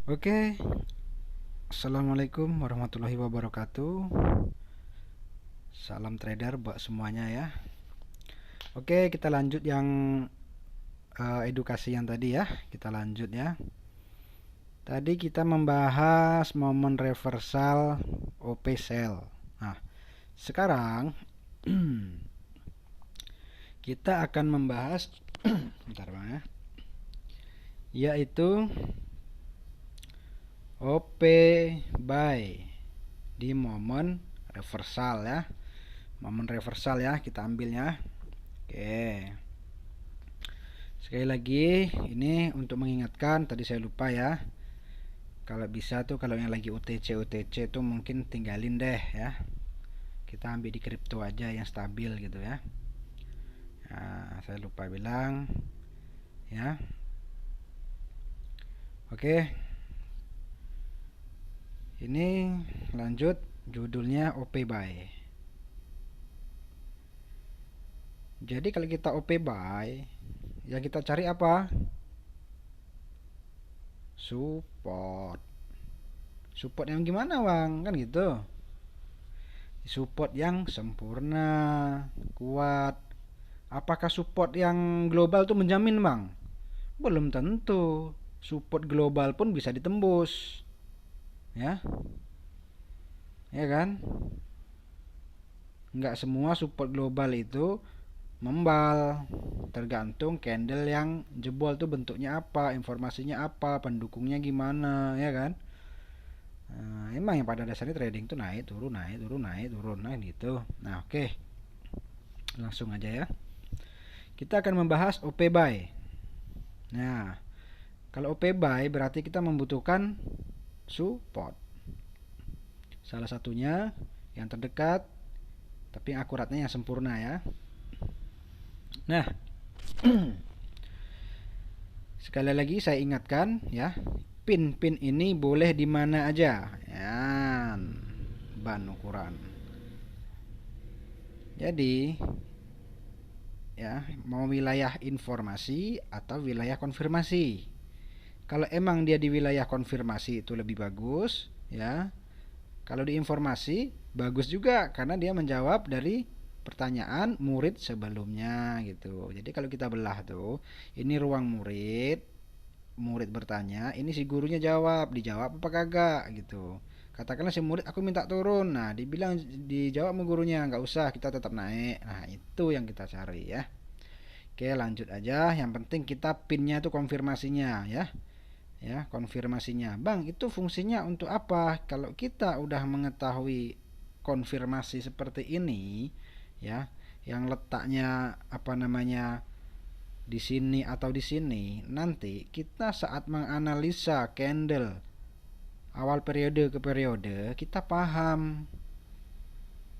Oke, Assalamualaikum warahmatullahi wabarakatuh. Salam trader buat semuanya ya. Oke, kita lanjut yang edukasi yang tadi ya. Kita lanjut ya. Tadi kita membahas momen reversal OP sell. Nah, sekarang kita akan membahas bentar Bang ya. Yaitu OP buy di momen reversal ya. Momen reversal ya, kita ambilnya. Oke. Sekali lagi, ini untuk mengingatkan, tadi saya lupa ya. Kalau bisa tuh kalau yang lagi OTC tuh mungkin tinggalin deh ya. Kita ambil di kripto aja yang stabil gitu ya. Nah, saya lupa bilang ya. Oke. Ini lanjut judulnya OP buy. Jadi kalau kita OP buy, yang kita cari apa? Support. Support yang gimana, Bang? Kan gitu. Support yang sempurna, kuat. Apakah support yang global tuh menjamin, Bang? Belum tentu. Support global pun bisa ditembus. Ya, ya kan? Nggak semua support global itu membal, tergantung candle yang jebol tuh bentuknya apa, informasinya apa, pendukungnya gimana, ya kan? Nah, emang yang pada dasarnya trading tuh naik turun naik turun naik turun nah gitu. Nah, oke, langsung aja ya. Kita akan membahas OP buy. Nah, kalau OP buy berarti kita membutuhkan support. Salah satunya yang terdekat, tapi akuratnya yang sempurna ya. Nah, sekali lagi saya ingatkan ya, pin-pin ini boleh di mana aja. Ya, ban ukuran. Jadi, ya, mau wilayah informasi atau wilayah konfirmasi. Kalau emang dia di wilayah konfirmasi itu lebih bagus, ya. Kalau di informasi bagus juga karena dia menjawab dari pertanyaan murid sebelumnya gitu. Jadi kalau kita belah tuh, ini ruang murid, murid bertanya, ini si gurunya jawab, dijawab apa kagak gitu. Katakanlah si murid aku minta turun, nah dibilang dijawab sama gurunya nggak usah kita tetap naik. Nah itu yang kita cari ya. Oke lanjut aja. Yang penting kita pinnya itu konfirmasinya ya. Ya konfirmasinya. Bang itu fungsinya untuk apa? Kalau kita udah mengetahui konfirmasi seperti ini ya, yang letaknya apa namanya di sini atau di sini, nanti kita saat menganalisa candle awal periode ke periode kita paham,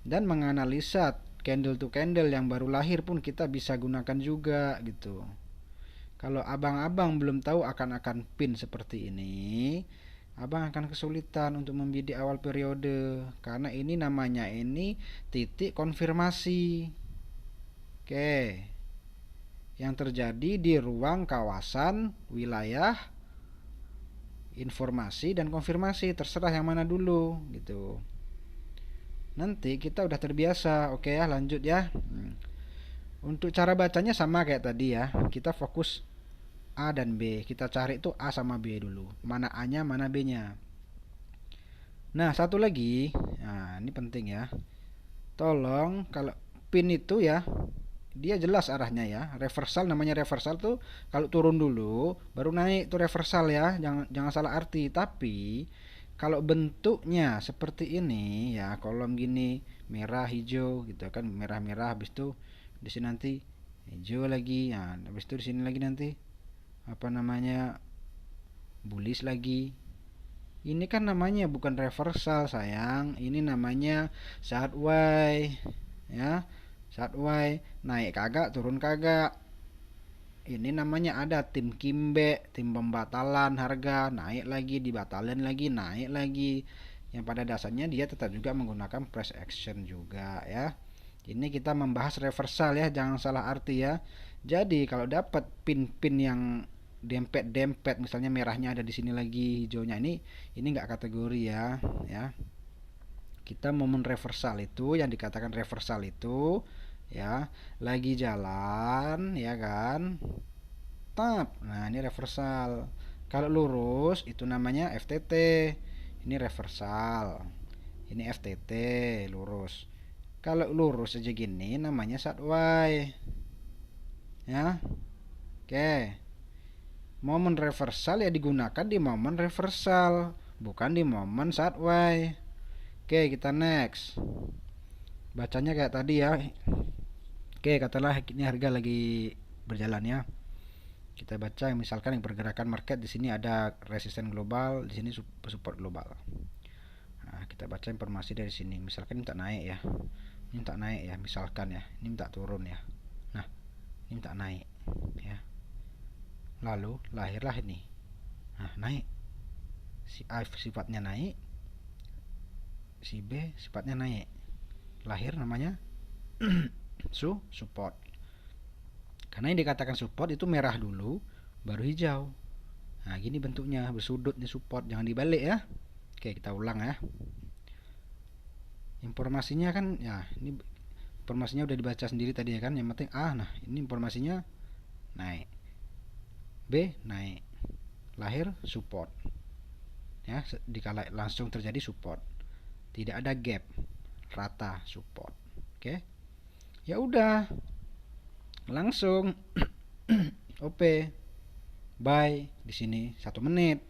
dan menganalisa candle to candle yang baru lahir pun kita bisa gunakan juga gitu. Kalau abang-abang belum tahu akan pin seperti ini, abang akan kesulitan untuk membidik awal periode karena ini namanya ini titik konfirmasi. Oke, yang terjadi di ruang kawasan wilayah informasi dan konfirmasi, terserah yang mana dulu gitu. Nanti kita udah terbiasa. Oke ya, lanjut ya. Untuk cara bacanya sama kayak tadi ya. Kita fokus A dan B. Kita cari tuh A sama B dulu. Mana A-nya, mana B-nya. Nah, satu lagi. Nah, ini penting ya. Tolong kalau pin itu ya, dia jelas arahnya ya. Reversal namanya reversal tuh kalau turun dulu baru naik tuh reversal ya. Jangan jangan salah arti. Tapi kalau bentuknya seperti ini ya, kolom gini merah hijau gitu kan, merah-merah habis itu di sini nanti hijau lagi. Nah, habis itu di sini lagi nanti apa namanya bullish lagi. Ini kan namanya bukan reversal sayang, ini namanya sideways ya. Sideways, naik kagak, turun kagak. Ini namanya ada tim kimbe, tim pembatalan harga, naik lagi, dibatalin lagi, naik lagi. Yang pada dasarnya dia tetap juga menggunakan price action juga ya. Ini kita membahas reversal ya, jangan salah arti ya. Jadi kalau dapat pin-pin yang dempet-dempet, misalnya merahnya ada di sini lagi, hijaunya ini nggak kategori ya. Ya, kita momen reversal itu, yang dikatakan reversal itu ya, lagi jalan ya kan, tap, nah ini reversal. Kalau lurus itu namanya FTT, ini reversal, ini FTT lurus. Kalau lurus aja gini namanya SATY ya. Oke, momen reversal ya digunakan di momen reversal, bukan di momen SATY. Oke, kita next. Bacanya kayak tadi ya. Oke, katalah ini harga lagi berjalan ya. Kita baca misalkan yang pergerakan market di sini ada resisten global, di sini support global. Nah, kita baca informasi dari sini. Misalkan minta naik ya. Ini minta naik ya, misalkan ya. Ini minta turun ya. Nah, ini minta naik ya. Lalu lahirlah ini. Nah, naik. Si A sifatnya naik, si B sifatnya naik. Lahir namanya support. Karena yang dikatakan support itu merah dulu, baru hijau. Nah, gini bentuknya, bersudut nih support, jangan dibalik ya. Oke, kita ulang ya. Informasinya kan, ya ini informasinya udah dibaca sendiri tadi ya kan. Yang penting nah ini informasinya naik, B naik, lahir support. Ya, dikala langsung terjadi support, tidak ada gap, rata support. Oke, ya udah. Langsung OP buy di sini 1 menit,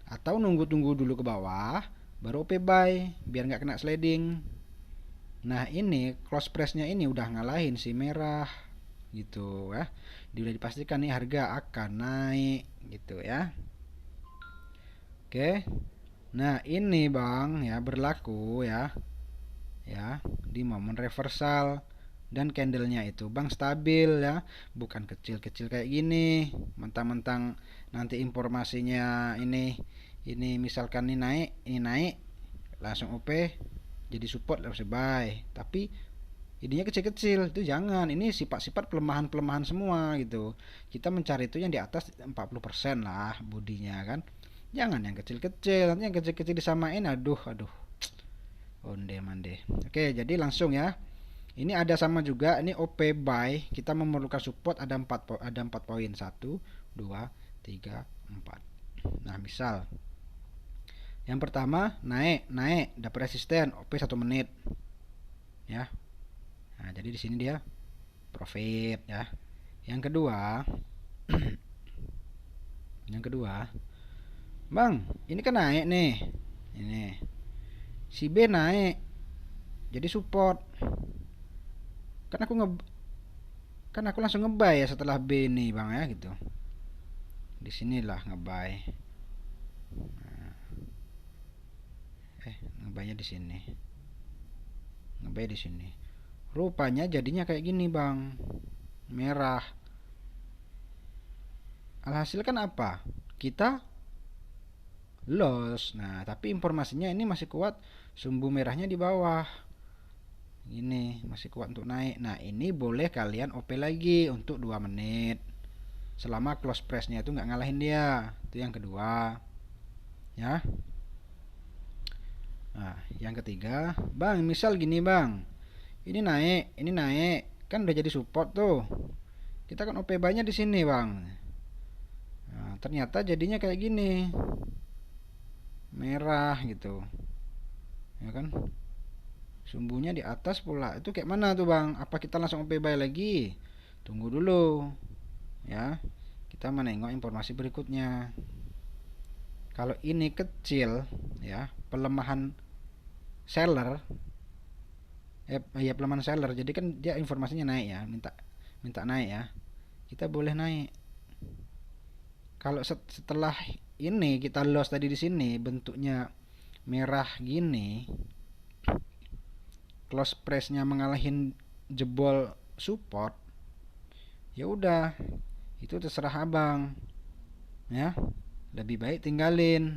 atau nunggu dulu ke bawah baru OP buy biar nggak kena sliding. Nah, ini close price-nya ini udah ngalahin si merah gitu ya. Udah dipastikan nih harga akan naik gitu ya. Oke. Nah, ini Bang ya berlaku ya. Ya, di momen reversal. Dan candlenya itu Bang stabil ya, bukan kecil-kecil kayak gini, mentang-mentang nanti informasinya ini misalkan ini naik langsung OP jadi support langsung buy, tapi idenya kecil-kecil itu jangan. Ini sifat-sifat pelemahan-pelemahan semua gitu. Kita mencari itu yang di atas 40% lah bodinya kan, jangan yang kecil-kecil. Nanti yang kecil-kecil disamain, aduh onde mande. Oke, jadi langsung ya. Ini ada sama juga, ini OP buy, kita memerlukan support ada 4 poin. 1, 2, 3, 4. Nah, misal yang pertama naik dapat resisten OP 1 menit. Ya. Nah, jadi di sini dia profit ya. Yang kedua Bang, ini kan naik nih. Ini. Si B naik. Jadi support. Kan aku langsung ngebuy ya setelah B nih Bang ya gitu. Di sinilah ngebuy. Nah, ngebuynya di sini. Ngebuy di sini. Rupanya jadinya kayak gini Bang. Merah. Alhasil kan apa? Kita loss. Nah, tapi informasinya ini masih kuat, sumbu merahnya di bawah. Ini masih kuat untuk naik. Nah, ini boleh kalian OP lagi untuk 2 menit. Selama close price-nya itu nggak ngalahin dia. Itu yang kedua. Ya. Nah, yang ketiga, Bang, misal gini, Bang. Ini naik, kan udah jadi support tuh. Kita kan OP buy-nya di sini, Bang. Nah, ternyata jadinya kayak gini. Merah gitu. Ya kan? Sumbunya di atas pula. Itu kayak mana tuh Bang? Apa kita langsung OP buy lagi? Tunggu dulu ya. Kita menengok informasi berikutnya. Kalau ini kecil ya, pelemahan seller, ya pelemahan seller. Jadi kan dia informasinya naik ya, minta naik ya. Kita boleh naik. Kalau setelah ini kita loss tadi di sini bentuknya merah gini, close price-nya mengalahin jebol support, ya udah itu terserah Abang ya, lebih baik tinggalin.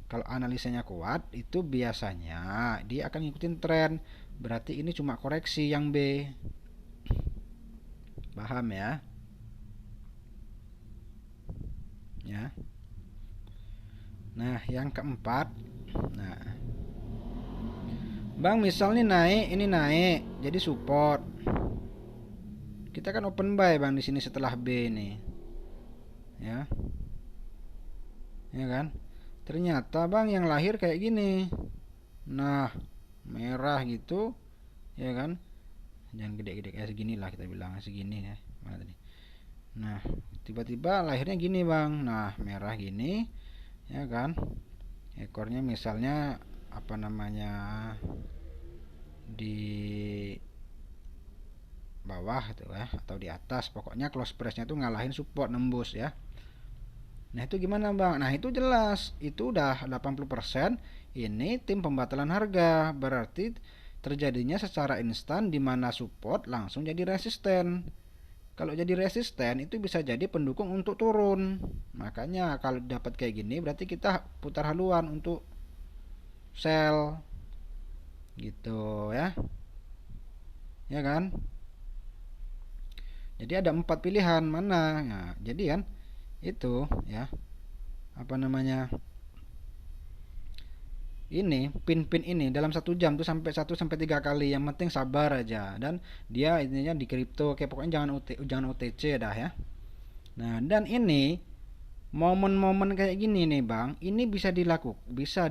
Kalau analisanya kuat itu biasanya dia akan ngikutin tren, berarti ini cuma koreksi yang B. Paham ya? ya. Nah, yang keempat, nah, Bang, misal nih naik, ini naik, jadi support. Kita kan open buy Bang di sini setelah B nih, ya, ya kan? Ternyata Bang yang lahir kayak gini. Nah, merah gitu, ya kan? Jangan gede-gede kayak segini lah kita bilang segini ya. Mana tadi? Nah, tiba-tiba lahirnya gini Bang. Nah, merah gini, ya kan? Ekornya misalnya apa namanya di bawah gitu ya atau di atas, pokoknya close pressnya tuh ngalahin support nembus ya. Nah itu gimana Bang? Nah itu jelas, itu udah 80% ini tim pembatalan harga, berarti terjadinya secara instan di mana support langsung jadi resisten. Kalau jadi resisten itu bisa jadi pendukung untuk turun. Makanya kalau dapat kayak gini berarti kita putar haluan untuk sell gitu ya. Ya kan? Jadi ada 4 pilihan mana. Nah, jadi kan itu ya apa namanya ini pin-pin ini dalam 1 jam tuh sampai 1 sampai 3 kali, yang penting sabar aja, dan dia intinya di kripto kayak pokoknya jangan OTC dah ya. Nah dan ini momen-momen kayak gini nih Bang, ini bisa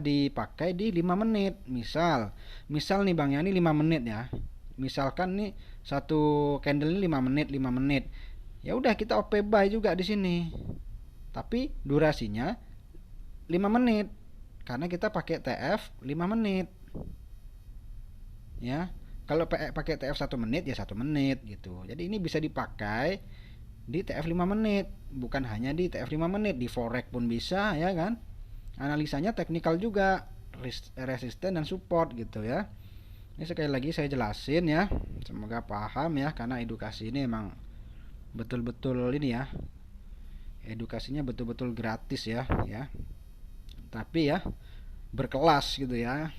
dipakai di 5 menit. Misal nih Bang ya, ini 5 menit ya, misalkan nih satu candle ini 5 menit 5 menit, ya udah kita OP buy juga di sini, tapi durasinya 5 menit karena kita pakai TF 5 menit ya. Kalau pakai TF 1 menit ya 1 menit gitu. Jadi ini bisa dipakai di TF 5 menit, bukan hanya di TF 5 menit, di forex pun bisa ya kan. Analisanya teknikal juga, resisten dan support gitu ya. Ini sekali lagi saya jelasin ya, semoga paham ya, karena edukasi ini emang betul-betul ini ya, edukasinya betul-betul gratis ya, tapi ya berkelas gitu ya,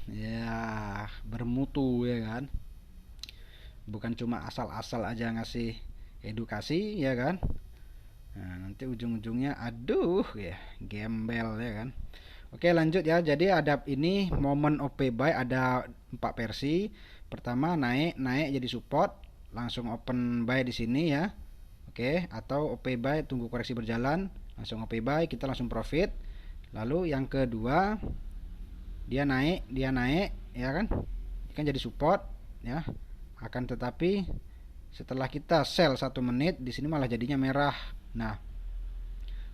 bermutu ya kan, bukan cuma asal-asal aja ngasih edukasi ya kan. Nah, nanti ujung-ujungnya aduh ya, gembel ya kan. Oke lanjut ya, jadi ada ini momen OP buy ada 4 versi. Pertama naik jadi support, langsung open buy di sini ya. Oke, atau OP buy tunggu koreksi berjalan, langsung OP buy kita langsung profit. Lalu yang kedua dia naik ya kan, kan jadi support ya. Akan tetapi setelah kita sell 1 menit di sini malah jadinya merah. Nah,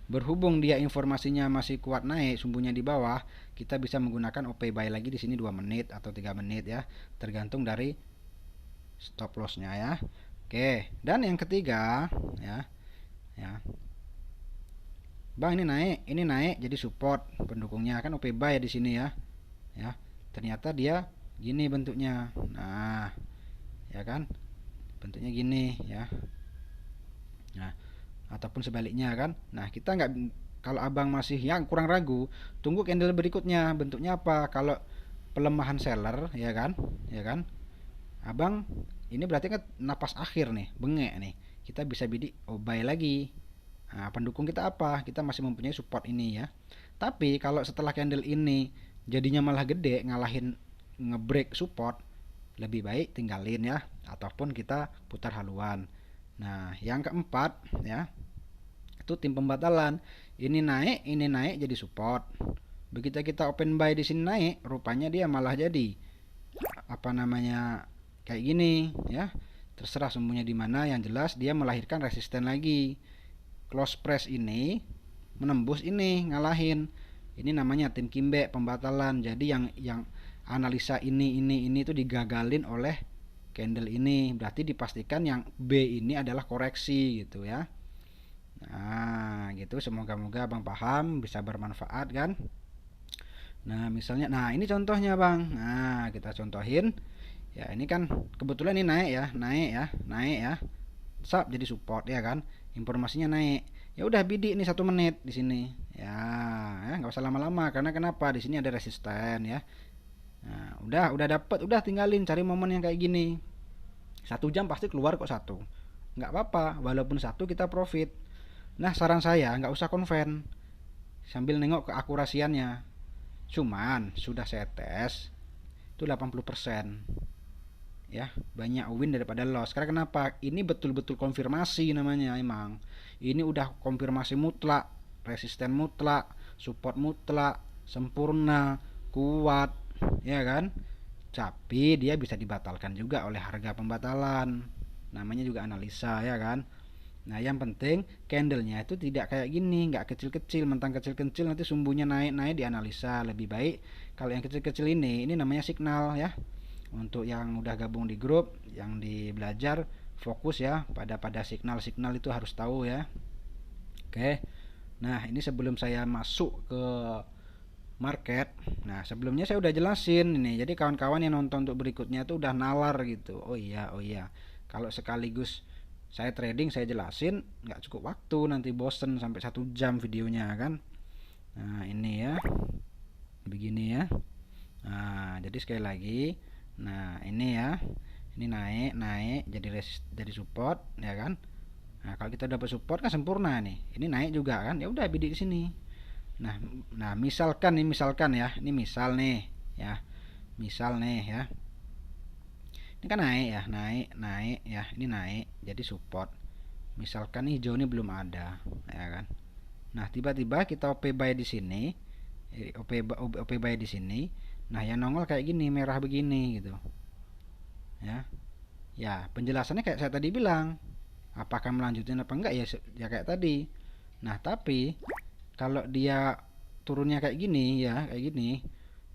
berhubung dia informasinya masih kuat naik, sumbunya di bawah, kita bisa menggunakan OP buy lagi di sini 2 menit atau 3 menit ya, tergantung dari stop lossnya ya. Oke, dan yang ketiga ya, Bang ini naik jadi support, pendukungnya kan OP buy ya di sini ya. Ternyata dia gini bentuknya. Nah, ya kan? Bentuknya gini ya. Nah, ataupun sebaliknya kan. Nah, kita nggak, kalau Abang masih yang kurang ragu, tunggu candle berikutnya bentuknya apa. Kalau pelemahan seller ya kan? Ya kan? Abang ini berarti kan napas akhir nih, bengek nih. Kita bisa bidik buy lagi. Nah, pendukung kita apa? Kita masih mempunyai support ini ya. Tapi kalau setelah candle ini jadinya malah gede, ngalahin ngebreak support, lebih baik tinggalin ya, ataupun kita putar haluan. Nah yang keempat ya, itu tim pembatalan. Ini naik jadi support. Begitu kita open buy di sini naik, rupanya dia malah jadi apa namanya kayak gini ya. Terserah sumbunya di mana, yang jelas dia melahirkan resisten lagi. Close press ini menembus ini, ngalahin. Ini namanya tim kimbe pembatalan. Jadi yang analisa ini itu digagalin oleh candle ini. Berarti dipastikan yang B ini adalah koreksi gitu ya. Nah, gitu, semoga-moga Bang paham, bisa bermanfaat kan. Nah, misalnya ini contohnya Bang. Nah, kita contohin. Ya, ini kan kebetulan ini naik ya. Sap jadi support ya kan. Informasinya naik. Ya udah bidik nih 1 menit di sini. Ya, nggak usah lama-lama karena kenapa? Di sini ada resisten ya. Nah, udah dapat, udah tinggalin cari momen yang kayak gini. 1 jam pasti keluar kok satu. Nggak apa-apa, walaupun satu kita profit. Nah, saran saya nggak usah konven. sambil nengok keakurasiannya. Cuman sudah saya tes itu 80%. Ya, banyak win daripada loss. Karena kenapa? Ini betul-betul konfirmasi namanya emang. Ini udah konfirmasi mutlak, resisten mutlak, support mutlak, sempurna, kuat, ya kan? Tapi dia bisa dibatalkan juga oleh harga pembatalan. Namanya juga analisa, ya kan? Nah, yang penting candlenya itu tidak kayak gini, nggak kecil-kecil, mentang kecil-kecil nanti sumbunya naik-naik dianalisa. Lebih baik kalau yang kecil-kecil ini namanya signal ya. Untuk yang udah gabung di grup, yang di belajar, fokus ya pada signal-signal itu harus tahu ya. Oke. Nah, ini sebelum saya masuk ke market. Nah, sebelumnya saya udah jelasin ini. Jadi kawan-kawan yang nonton untuk berikutnya tuh udah nalar gitu. Oh iya, oh iya. Kalau sekaligus saya trading saya jelasin nggak cukup waktu, nanti bosen sampai 1 jam videonya kan. Nah, ini ya. Begini ya. Nah, jadi sekali lagi. Nah, ini ya. Ini naik, naik jadi support ya kan. Nah, kalau kita dapat support kan sempurna nih. Ini naik juga kan. Ya udah bidik di sini. Nah, misalkan nih, misalkan ya. Ini misal nih ya. Misal nih ya. Ini kan naik ya, naik, naik ya. Ini naik jadi support. Misalkan nih hijau ini belum ada, ya kan. Nah, tiba-tiba kita OP buy di sini. OP buy di sini. Nah, yang nongol kayak gini, merah begini gitu. Ya. Ya, penjelasannya kayak saya tadi bilang. Apakah melanjutin apa enggak ya, ya kayak tadi. Nah, tapi kalau dia turunnya kayak gini ya, kayak gini.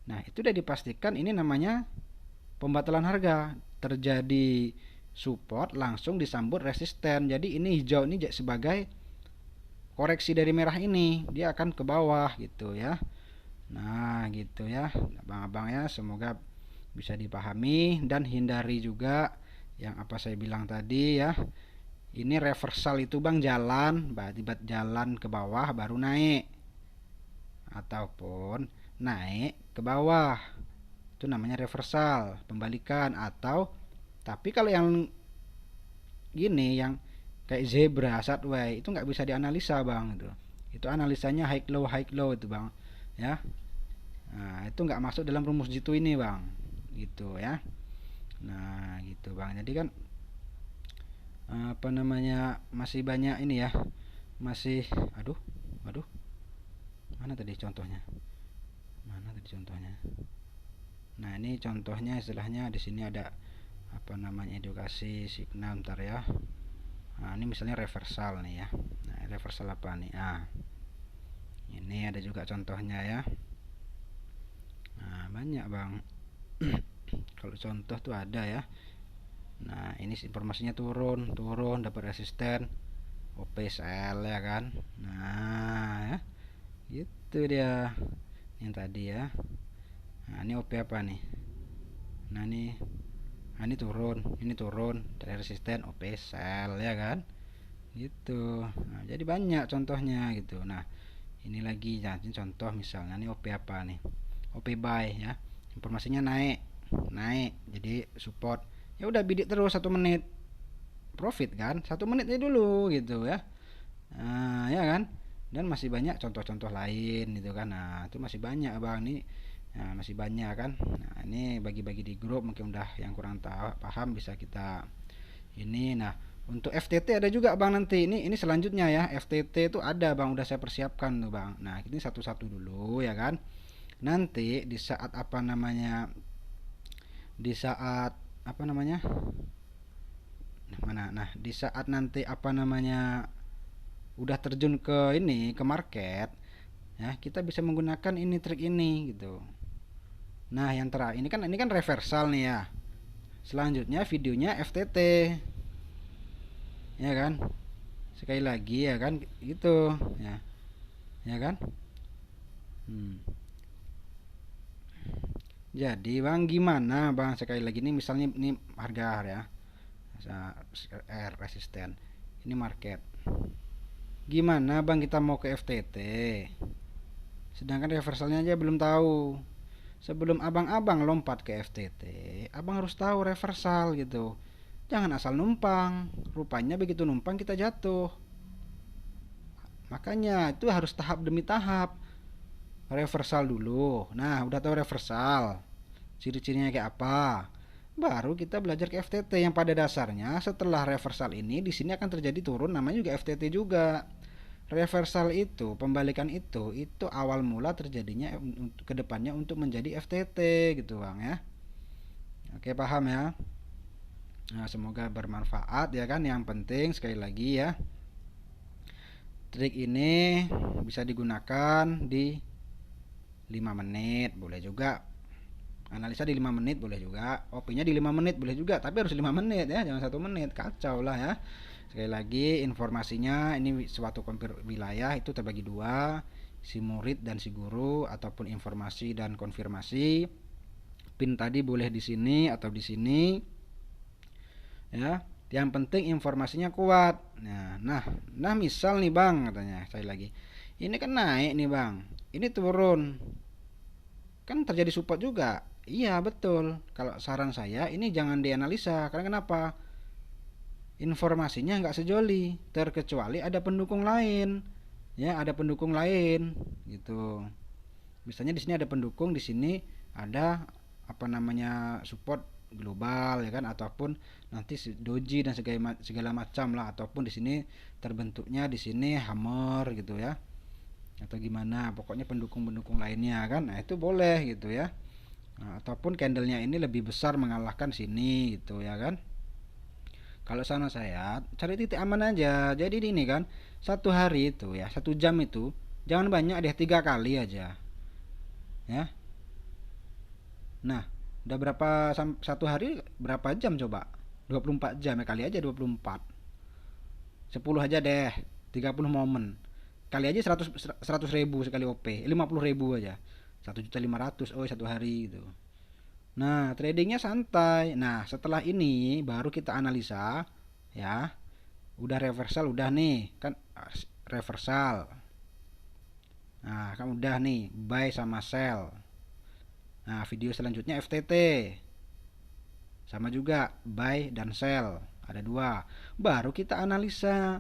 Nah, itu udah dipastikan ini namanya pembatalan harga. Terjadi support langsung disambut resisten. Jadi ini hijau ini sebagai koreksi dari merah ini, dia akan ke bawah gitu ya. Nah, gitu ya, abang-abang ya, semoga bisa dipahami dan hindari juga yang apa saya bilang tadi ya. Ini reversal itu bang, jalan, tiba jalan ke bawah baru naik, ataupun naik ke bawah, itu namanya reversal, pembalikan. Atau tapi kalau yang gini, yang kayak zebra, sideways, itu nggak bisa dianalisa bang. Itu analisanya high low itu bang ya. Nah, itu nggak masuk dalam rumus jitu ini bang, gitu ya. Nah, gitu bang. Jadi kan apa namanya, masih banyak ini ya, masih aduh aduh mana tadi contohnya, nah ini contohnya, istilahnya di sini ada apa namanya, edukasi signal, ntar ya. Nah, ini misalnya reversal nih ya. Nah, reversal apa nih? Ah, ini ada juga contohnya ya. Nah, banyak bang. Kalau contoh tuh ada ya. Nah, ini informasinya turun, dapat resisten, OP sell ya kan. Nah, ya. Gitu dia. Yang tadi ya. Nah, ini OP apa nih? Nah, ini turun dari resisten, OP sell ya kan. Gitu. Nah, jadi banyak contohnya gitu. Nah, ini lagi ya, ini contoh misalnya ini OP apa nih? OP buy ya. Informasinya naik jadi support. Ya udah bidik terus 1 menit. Profit kan? 1 menitnya dulu gitu ya. Nah, ya kan? Dan masih banyak contoh-contoh lain gitu kan. Nah, itu masih banyak bang nih. Nah, masih banyak kan. Nah, ini bagi-bagi di grup, mungkin udah yang kurang tahu paham bisa kita ini. Nah, untuk FTT ada juga bang nanti. Ini selanjutnya ya. FTT itu ada bang, udah saya persiapkan tuh bang. Nah, ini satu-satu dulu ya kan. Nanti di saat apa namanya, di saat apa namanya, nah di saat nanti apa namanya udah terjun ke ini, ke market ya, kita bisa menggunakan ini, trik ini gitu. Nah, yang terakhir ini kan reversal nih ya. Selanjutnya videonya FTT ya kan, sekali lagi ya kan, gitu ya, ya kan. Jadi bang, gimana bang, sekali lagi ini misalnya ini harga ya, resisten, ini market. Gimana bang kita mau ke FTT sedangkan reversalnya aja belum tahu. Sebelum abang-abang lompat ke FTT, abang harus tahu reversal gitu. Jangan asal numpang. Rupanya begitu numpang kita jatuh. Makanya itu harus tahap demi tahap. Reversal dulu. Nah, udah tahu reversal. Ciri-cirinya kayak apa? Baru kita belajar ke FTT yang pada dasarnya setelah reversal ini di sini akan terjadi turun, namanya juga FTT juga. Reversal itu, pembalikan itu awal mula terjadinya ke depannya untuk menjadi FTT gitu Bang ya. Oke, paham ya? Nah, semoga bermanfaat ya kan. Yang penting sekali lagi ya, trik ini bisa digunakan di 5 menit, boleh juga. Analisa di 5 menit boleh juga. OP-nya di 5 menit boleh juga, tapi harus 5 menit ya, jangan 1 menit. Kacau lah ya. Sekali lagi informasinya ini suatu wilayah itu terbagi dua, si murid dan si guru ataupun informasi dan konfirmasi. Pin tadi boleh di sini atau di sini. Ya, yang penting informasinya kuat. Nah, misal nih Bang katanya, saya lagi. Ini kan naik nih Bang. Ini turun. Kan terjadi support juga. Iya, betul. Kalau saran saya ini jangan dianalisa. Karena kenapa? Informasinya nggak sejoli, terkecuali ada pendukung lain. Ya, ada pendukung lain gitu. Misalnya di sini ada pendukung, di sini ada apa namanya support global ya kan, ataupun nanti doji dan segala macam lah, ataupun di sini terbentuknya di sini hammer gitu ya, atau gimana, pokoknya pendukung-pendukung lainnya kan. Nah, itu boleh gitu ya. Nah, ataupun candlenya ini lebih besar mengalahkan sini gitu ya kan. Kalau sana saya cari titik aman aja. Jadi ini kan satu hari itu ya, 1 jam itu jangan banyak deh, 3 kali aja ya. Nah, udah berapa, satu hari berapa jam coba? 24 jam ya, kali aja 24. 10 aja deh, 30 momen. Kali aja 100 ribu sekali OP, 50 ribu aja. 1.500.000, oh, satu hari gitu. Nah, tradingnya santai. Nah, setelah ini baru kita analisa ya. Udah reversal, udah nih kan, reversal. Nah, kan udah nih buy sama sell. Nah, video selanjutnya FTT. Sama juga buy dan sell. Ada dua. Baru kita analisa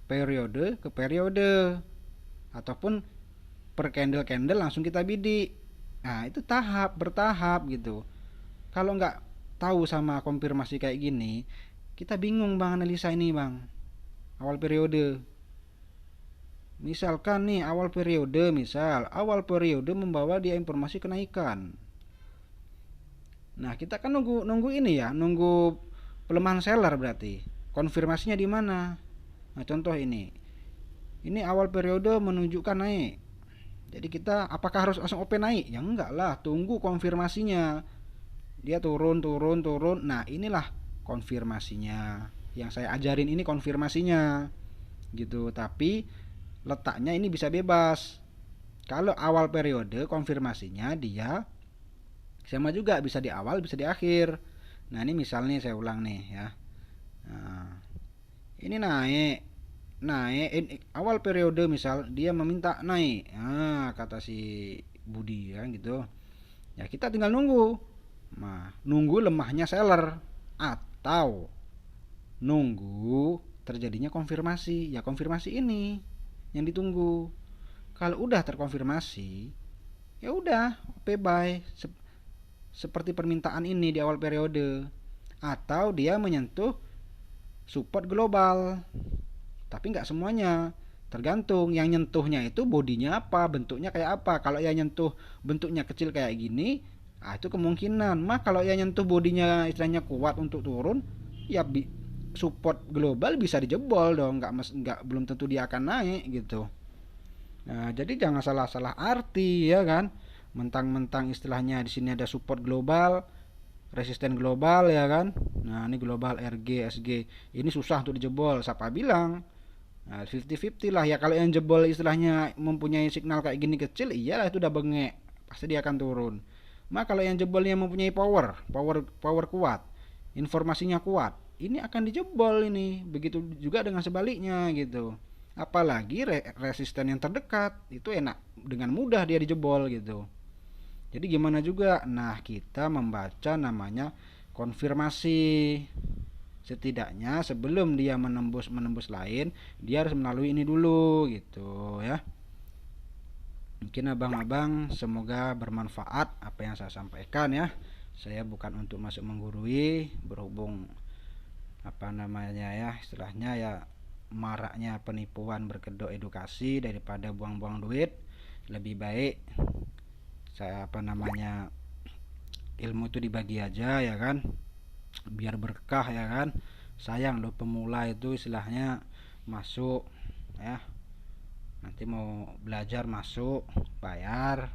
periode ke periode. Ataupun per candle-candle langsung kita bidik. Nah, itu bertahap gitu. Kalau nggak tahu sama konfirmasi kayak gini, kita bingung Bang analisa ini Bang. Awal periode. Misalkan nih awal periode membawa dia informasi kenaikan. Nah, kita kan nunggu nunggu ini ya, nunggu pelemahan seller berarti. Konfirmasinya di mana? Nah, contoh ini. Ini awal periode menunjukkan naik. Jadi kita apakah harus langsung open naik? Ya enggak lah, tunggu konfirmasinya. Dia turun, turun, turun. Nah, inilah konfirmasinya. Yang saya ajarin ini konfirmasinya. Gitu. Tapi letaknya ini bisa bebas. Kalau awal periode konfirmasinya dia sama juga, bisa di awal bisa di akhir. Nah, ini misalnya saya ulang nih ya. Nah, ini naik, awal periode misal dia meminta naik. Nah, kata si Budi ya gitu. Ya, kita tinggal nunggu. Nah, nunggu lemahnya seller atau nunggu terjadinya konfirmasi. Ya, konfirmasi ini yang ditunggu. Kalau udah terkonfirmasi, ya udah, oke bye. Seperti permintaan ini di awal periode, atau dia menyentuh support global. Tapi nggak semuanya, tergantung yang nyentuhnya itu bodinya apa, bentuknya kayak apa. Kalau yang nyentuh bentuknya kecil kayak gini, itu kemungkinan. Kalau yang nyentuh bodinya istilahnya kuat untuk turun, ya support global bisa dijebol dong, nggak belum tentu dia akan naik gitu. Nah, jadi jangan salah-salah arti ya kan. Mentang-mentang istilahnya di sini ada support global, resisten global ya kan. Nah, ini global RG, SG. Ini susah untuk dijebol. Siapa bilang? Nah, 50-50 lah ya. Kalau yang jebol istilahnya mempunyai signal kayak gini kecil, iyalah itu udah bengek. Pasti dia akan turun. Kalau yang jebolnya mempunyai power kuat, informasinya kuat, ini akan dijebol ini. Begitu juga dengan sebaliknya gitu. Apalagi resisten yang terdekat itu enak, dengan mudah dia dijebol gitu. Jadi gimana juga, nah kita membaca namanya konfirmasi. Setidaknya sebelum dia menembus lain, dia harus melalui ini dulu gitu ya. Mungkin abang-abang semoga bermanfaat apa yang saya sampaikan ya. Saya bukan untuk masuk menggurui, berhubung apa namanya ya, istilahnya ya, maraknya penipuan berkedok edukasi daripada buang-buang duit. Lebih baik saya apa namanya, ilmu itu dibagi aja ya kan, biar berkah ya kan. Sayang loh pemula itu istilahnya masuk ya, nanti mau belajar masuk bayar,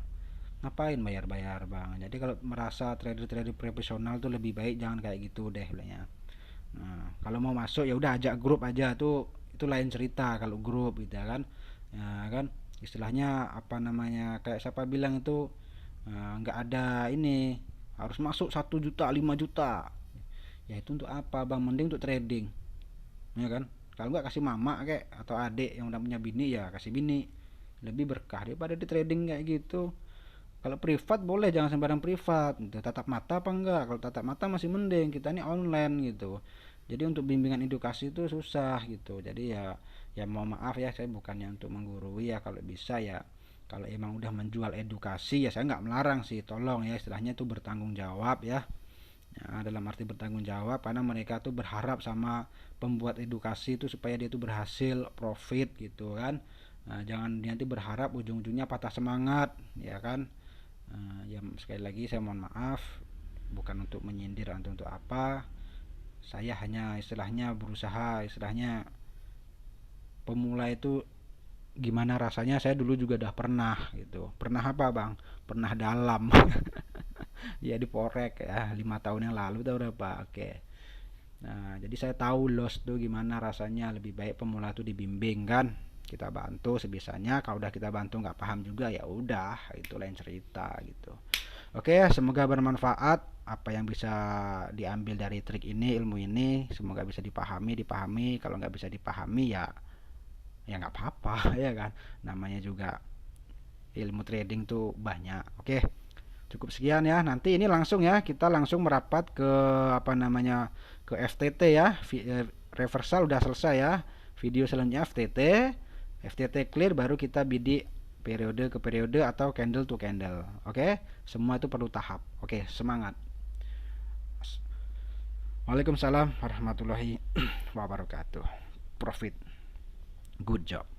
ngapain bayar-bayar bang. Jadi kalau merasa trader-trader profesional tuh lebih baik jangan kayak gitu deh ya. Nah, kalau mau masuk ya udah ajak grup aja tuh, itu lain cerita kalau grup gitu ya kan. Ya kan, istilahnya apa namanya, kayak siapa bilang itu nggak ada ini harus masuk 1 juta 5 juta, ya itu untuk apa bang, mending untuk trading ya kan. Kalau nggak kasih mama kayak atau adik yang udah punya bini, ya kasih bini, lebih berkah daripada di trading kayak gitu. Kalau privat boleh, jangan sembarang privat gitu. Tatap mata apa enggak? Kalau tatap mata masih mending, kita ini online gitu. Jadi untuk bimbingan edukasi itu susah gitu. Jadi ya, ya mau maaf ya, saya bukannya untuk menggurui ya. Kalau bisa ya, kalau emang udah menjual edukasi ya saya nggak melarang sih, tolong ya, istilahnya itu bertanggung jawab ya. Ya, dalam arti bertanggung jawab karena mereka tuh berharap sama pembuat edukasi itu supaya dia tuh berhasil profit gitu kan. Nah, jangan nanti berharap ujung-ujungnya patah semangat ya kan. Ya sekali lagi saya mohon maaf, bukan untuk menyindir atau untuk apa. Saya hanya istilahnya berusaha, istilahnya pemula itu gimana rasanya, saya dulu juga udah pernah gitu. Pernah apa bang? Pernah dalam. Ya di forex ya 5 tahun yang lalu udah berapa, oke. Nah jadi saya tahu loss tuh gimana rasanya. Lebih baik pemula tuh dibimbing kan, kita bantu sebisanya. Kalau udah kita bantu nggak paham juga ya udah, itu lain cerita gitu. Oke, semoga bermanfaat apa yang bisa diambil dari trik ini, ilmu ini. Semoga bisa dipahami. Kalau nggak bisa dipahami ya, ya nggak apa-apa ya kan. Namanya juga ilmu trading tuh banyak. Oke, cukup sekian ya. Nanti ini langsung ya, kita langsung merapat ke apa namanya, ke FTT ya. Reversal udah selesai ya. Video selanjutnya FTT. FTT clear baru kita bidik periode ke periode atau candle to candle. Oke, semua itu perlu tahap. Oke, semangat. Waalaikumsalam warahmatullahi wabarakatuh. Profit. Good job.